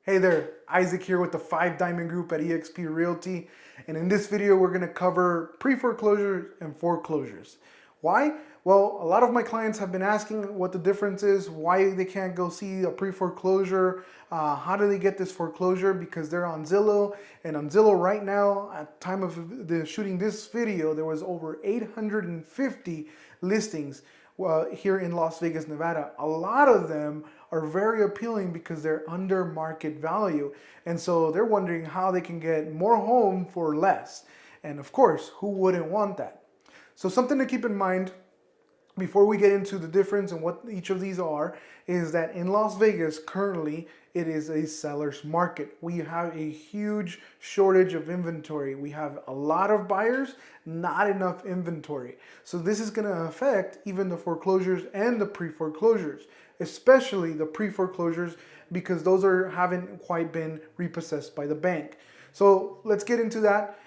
Hey there, Isaac here with the 5 Diamond Group at eXp Realty. And in this video, we're going to cover pre-foreclosures and foreclosures. Why? Well, a lot of my clients have been asking what the difference is, why they can't go see a pre-foreclosure, how do they get this foreclosure, because they're on Zillow. And on Zillow right now, at time of the shooting this video, there was over 850 listings here in Las Vegas, Nevada. A lot of them are very appealing because they're under market value. And so they're wondering how they can get more home for less. And of course, who wouldn't want that? So something to keep in mind before we get into the difference and what each of these are is that in Las Vegas currently it is a seller's market. We have a huge shortage of inventory. We have a lot of buyers, not enough inventory. So this is going to affect even the foreclosures and the pre-foreclosures, especially the pre-foreclosures because those haven't quite been repossessed by the bank. So let's get into that.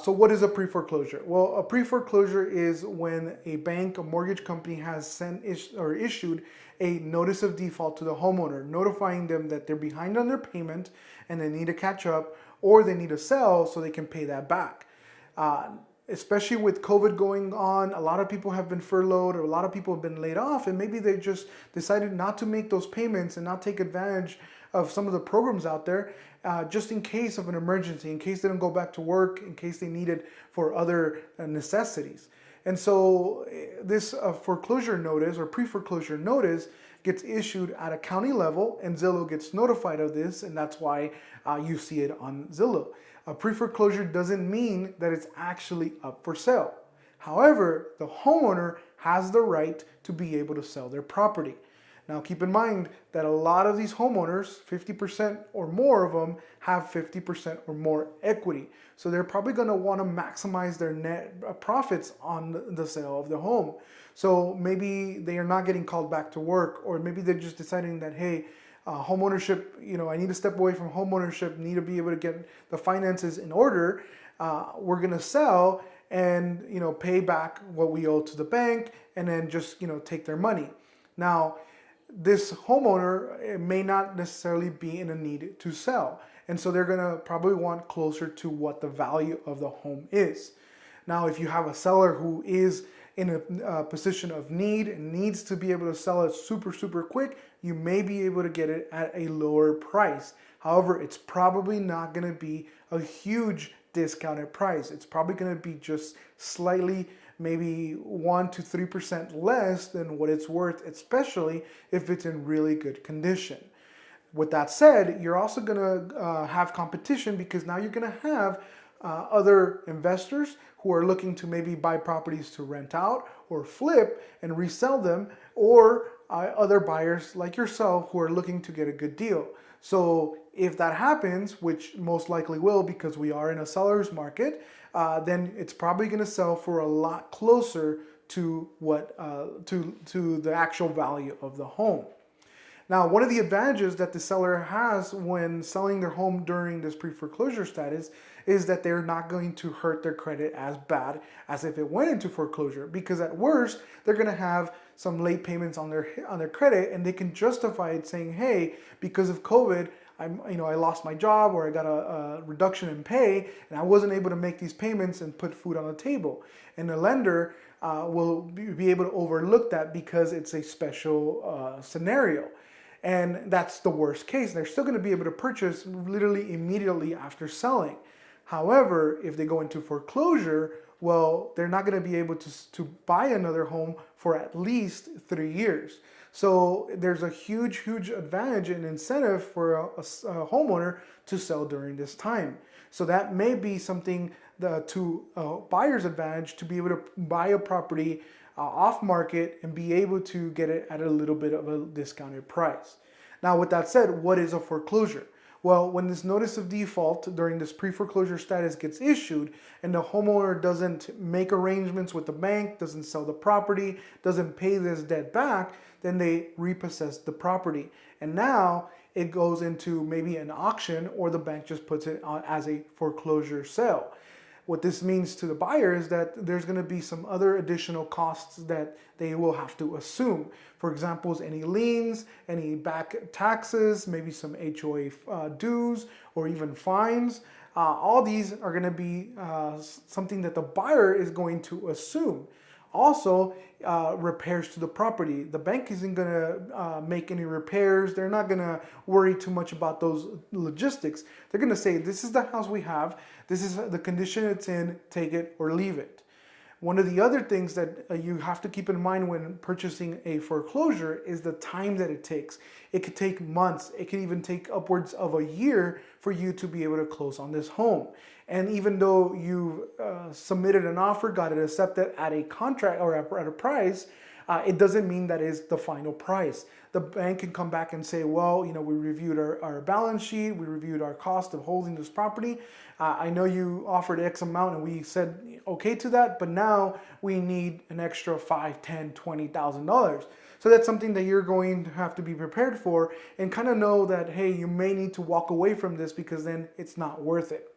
So what is a pre-foreclosure? Well, a pre-foreclosure is when a bank, a mortgage company has issued a notice of default to the homeowner, notifying them that they're behind on their payment and they need to catch up or they need to sell so they can pay that back. Especially with COVID going on, a lot of people have been furloughed or a lot of people have been laid off, and maybe they just decided not to make those payments and not take advantage of some of the programs out there just in case of an emergency, in case they don't go back to work, in case they need it for other necessities. And so this foreclosure notice or pre-foreclosure notice gets issued at a county level, and Zillow gets notified of this, and that's why you see it on Zillow. A pre-foreclosure doesn't mean that it's actually up for sale. However, the homeowner has the right to be able to sell their property. Now keep in mind that a lot of these homeowners, 50% or more of them, have 50% or more equity. So they're probably going to want to maximize their net profits on the sale of the home. So maybe they are not getting called back to work, or maybe they're just deciding that, hey, homeownership, I need to step away from homeownership, need to be able to get the finances in order. We're going to sell and, pay back what we owe to the bank and then just, take their money. Now, this homeowner may not necessarily be in a need to sell. And so they're going to probably want closer to what the value of the home is. Now, if you have a seller who is in a position of need and needs to be able to sell it super, super quick, you may be able to get it at a lower price. However, it's probably not going to be a huge discounted price. It's probably going to be just slightly, maybe 1 to 3% less than what it's worth, especially if it's in really good condition. With that said, you're also going to have competition because now you're going to have other investors who are looking to maybe buy properties to rent out or flip and resell them, or other buyers like yourself who are looking to get a good deal. So if that happens, which most likely will because we are in a seller's market, then it's probably going to sell for a lot closer to what to the actual value of the home. Now, one of the advantages that the seller has when selling their home during this pre-foreclosure status is that they're not going to hurt their credit as bad as if it went into foreclosure, because at worst, they're going to have some late payments on their credit, and they can justify it saying, hey, because of COVID, I lost my job, or I got a reduction in pay and I wasn't able to make these payments and put food on the table. And the lender will be able to overlook that because it's a special scenario. And that's the worst case. They're still going to be able to purchase literally immediately after selling. However, if they go into foreclosure, well, they're not going to be able to buy another home for at least 3 years. So there's a huge, huge advantage and incentive for a homeowner to sell during this time. So that may be something to a buyer's advantage to be able to buy a property off market and be able to get it at a little bit of a discounted price. Now, with that said, what is a foreclosure? Well, when this notice of default during this pre-foreclosure status gets issued and the homeowner doesn't make arrangements with the bank, doesn't sell the property, doesn't pay this debt back, then they repossess the property. And now it goes into maybe an auction, or the bank just puts it on as a foreclosure sale. What this means to the buyer is that there's going to be some other additional costs that they will have to assume. For example, any liens, any back taxes, maybe some HOA dues, or even fines. All these are going to be something that the buyer is going to assume. Also, repairs to the property. The bank isn't going to make any repairs. They're not going to worry too much about those logistics. They're going to say, this is the house we have. This is the condition it's in. Take it or leave it. One of the other things that you have to keep in mind when purchasing a foreclosure is the time that it takes. It could take months. It could even take upwards of a year for you to be able to close on this home. And even though you submitted an offer, got it accepted at a contract or at a price, it doesn't mean that is the final price. The bank can come back and say, well, we reviewed our balance sheet, we reviewed our cost of holding this property. I know you offered X amount and we said okay to that, but now we need an extra $5,000, $10,000, $20,000. So that's something that you're going to have to be prepared for and kind of know that, hey, you may need to walk away from this because then it's not worth it.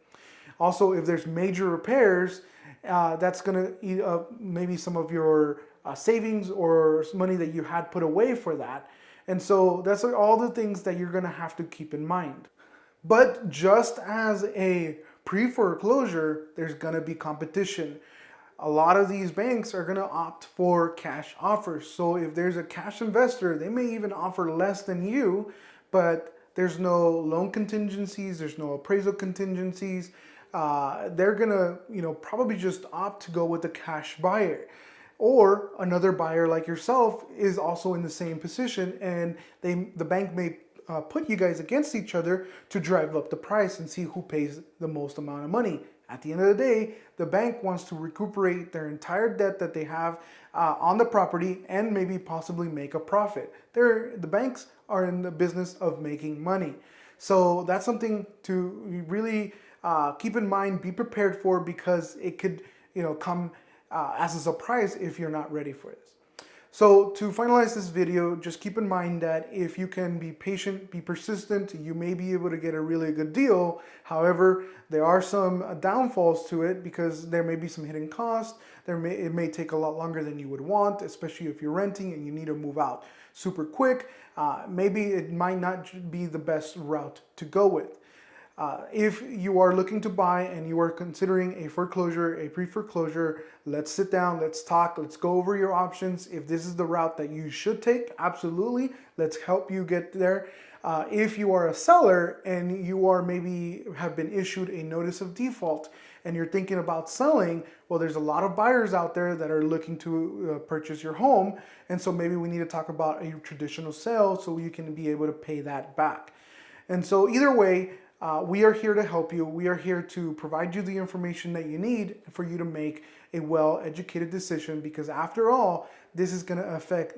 Also, if there's major repairs, that's going to eat up maybe some of your savings or money that you had put away for that. And so that's all the things that you're going to have to keep in mind. But just as a pre-foreclosure, there's going to be competition. A lot of these banks are going to opt for cash offers. So if there's a cash investor, they may even offer less than you, but there's no loan contingencies, there's no appraisal contingencies. They're going to, probably just opt to go with the cash buyer. Or another buyer like yourself is also in the same position, and the bank may put you guys against each other to drive up the price and see who pays the most amount of money. At the end of the day, the bank wants to recuperate their entire debt that they have on the property and maybe possibly make a profit. The banks are in the business of making money. So that's something to really keep in mind, be prepared for, because it could come as a surprise if you're not ready for this. So to finalize this video, just keep in mind that if you can be patient, be persistent, you may be able to get a really good deal. However, there are some downfalls to it because there may be some hidden costs. It may take a lot longer than you would want, especially if you're renting and you need to move out super quick. Maybe it might not be the best route to go with. If you are looking to buy and you are considering a foreclosure, a pre-foreclosure, let's sit down, let's talk, let's go over your options. If this is the route that you should take, absolutely, let's help you get there. If you are a seller and you are maybe have been issued a notice of default and you're thinking about selling, well, there's a lot of buyers out there that are looking to purchase your home. And so maybe we need to talk about a traditional sale so you can be able to pay that back. And so either way, we are here to help you. We are here to provide you the information that you need for you to make a well-educated decision, because after all, this is going to affect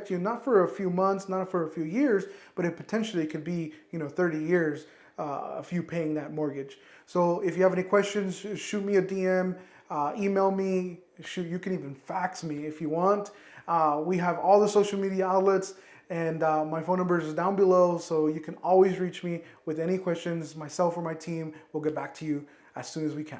you not for a few months, not for a few years, but it potentially could be 30 years of you paying that mortgage. So if you have any questions, shoot me a DM, email me, you can even fax me if you want. We have all the social media outlets. And my phone number is down below, so you can always reach me with any questions. Myself or my team will get back to you as soon as we can.